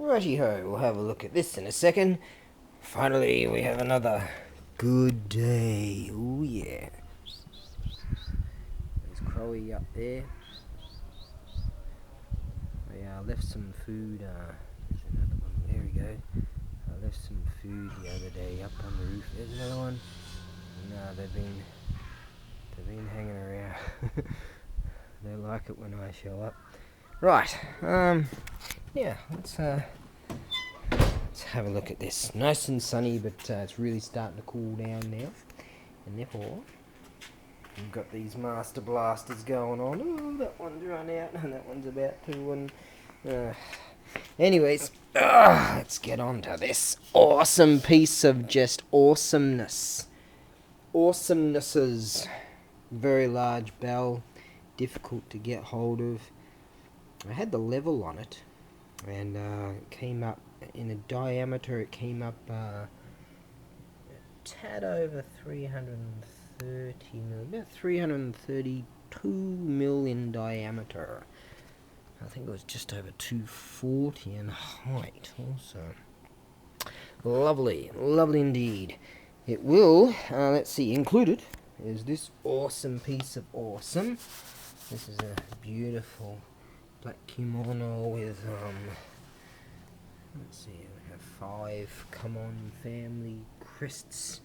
Righty-ho, we'll have a look at this in a second. Finally, we have another good day. Oh yeah. There's Crowy up there. I left some food, there's another one, there we go. I left some food the other day up on the roof. There's another one. No, they've been hanging around. They like it when I show up. Right, yeah, let's have a look at this. Nice and sunny, but it's really starting to cool down now. And therefore, we've got these master blasters going on. Oh, that one's run out, and that one's about to. And anyways, let's get on to this awesome piece of just awesomeness. Awesomenesses. Very large bell, difficult to get hold of. I had the level on it, and it came up in a diameter. It came up a tad over 330 mil, about 332 mil in diameter. I think it was just over 240 in height. Also, lovely, lovely indeed. It will. Let's see. Included is this awesome piece of awesome. This is a beautiful black kimono with let's see, we have 5 come on family crests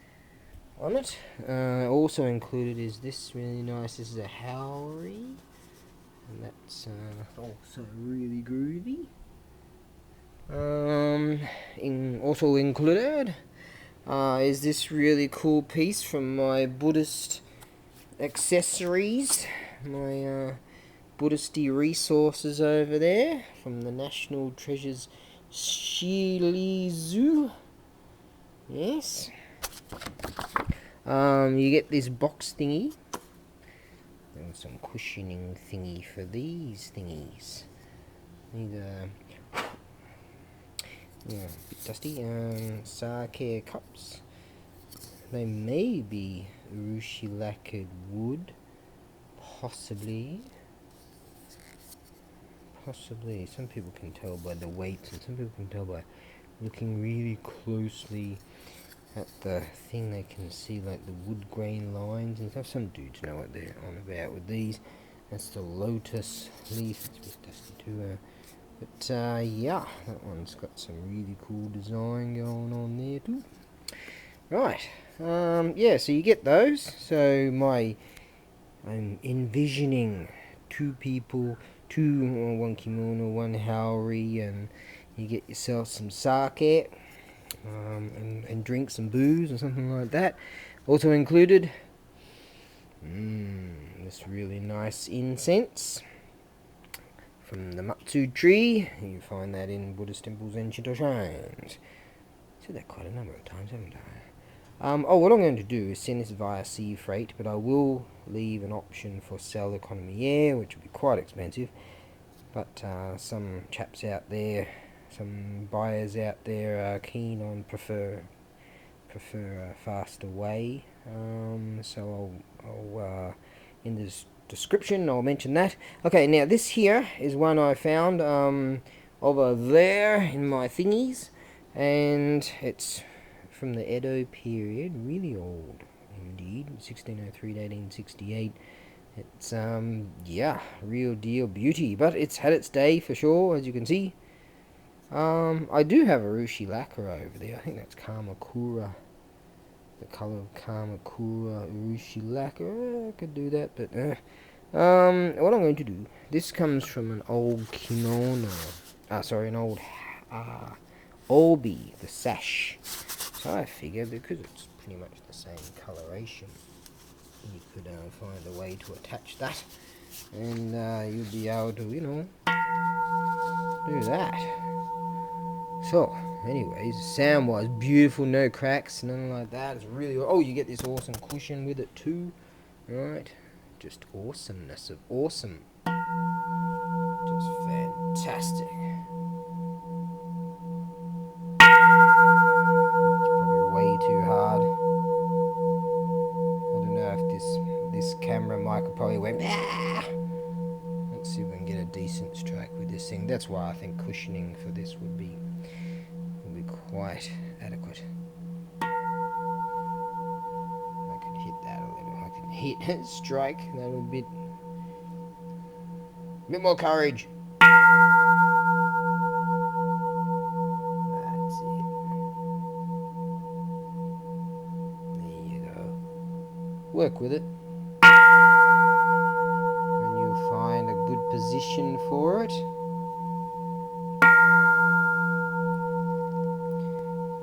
on it. Also included is this really nice. This is a Howry, and that's also really groovy. Also included is this really cool piece from my Buddhist accessories, my Buddhisty resources over there from the National Treasures Shilizu. Yes. You get this box thingy and some cushioning thingy for these thingies. These are a bit dusty. Sake cups. They may be urushi lacquered wood, possibly. Some people can tell by the weights, and some people can tell by looking really closely at the thing. They can see like the wood grain lines and stuff. Some dudes know what they're on about with these. That's the lotus leaf. It's a bit dusty too. But yeah, that one's got some really cool design going on there too. Right. Yeah, so you get those. So I'm envisioning 2 people, 1 kimono, 1 Howry, and you get yourself some sake, and drink some booze or something like that. Also included, this really nice incense from the Matsu tree. You find that in Buddhist temples and Shinto shrines. I've said that quite a number of times, haven't I? What I'm going to do is send this via sea freight, but I will leave an option for cell economy air, which will be quite expensive. But some chaps out there, some buyers out there are keen on prefer a faster way. So I'll in the description I'll mention that. Okay, now this here is one I found over there in my thingies, and it's from the Edo period, really old indeed, 1603 to 1868. It's yeah, real deal beauty, but it's had its day for sure, as you can see. I do have urushi lacquer over there. I think that's Kamakura, the color of Kamakura urushi lacquer. I could do that, but what I'm going to do, this comes from an old kimono, an old obi, the sash. So I figure because it's pretty much the same coloration, you could find a way to attach that, and you'll be able to, do that. So, anyways, sound was beautiful, no cracks, nothing like that. It's really, you get this awesome cushion with it too, right? Just awesomeness of awesome, just fantastic. Way too hard. I don't know if this camera mic will probably went. Let's see if we can get a decent strike with this thing. That's why I think cushioning for this would be quite adequate. I could hit that a little. I can hit strike that a bit more courage. That's it. There you go. Work with it. And you'll find a good position for it.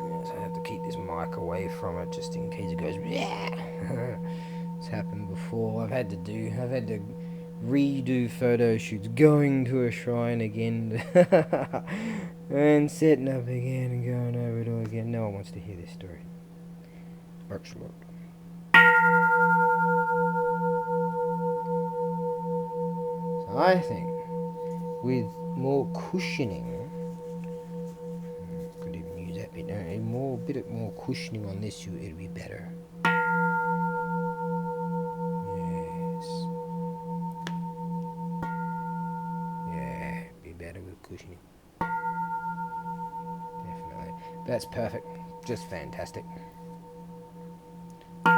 Yes, I have to keep this mic away from it just in case it goes. It's happened before. I've had to redo photo shoots, going to a shrine again and setting up again and going over it all again. No one wants to hear this story. Excellent. So I think with more cushioning, could even use that bit, bit more cushioning on this, it'll be better. Cushioning. Definitely. That's perfect. Just fantastic. I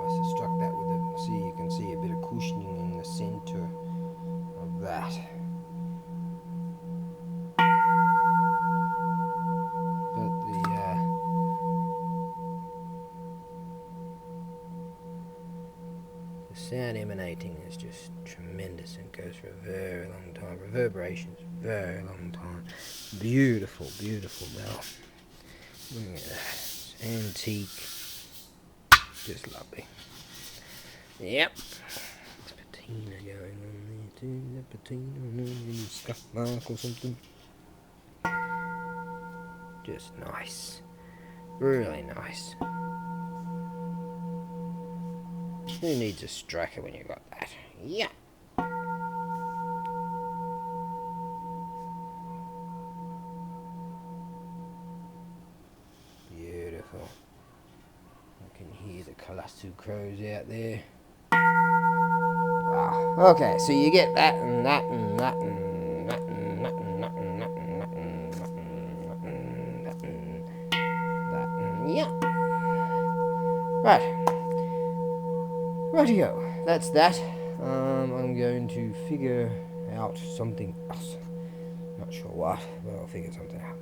must have struck that with you can see a bit of cushioning in the center of that. But the sound emanating is just tremendous and goes for a very long time. Reverberations, very long time. Beautiful, beautiful bell. Look at that. It's antique. Just lovely. Yep. There's patina going on there too. Is that patina? Any scuff mark or something? Just nice. Really nice. Who needs a striker when you got that? Yeah. Beautiful. I can hear the Kalasu crows out there. Wow. Okay, so you get that and that and that and that and that and that and that and that and that and that and that and yeah. Right. Rightio. That's that. I'm going to figure out something else. Not sure what, but I'll figure something out.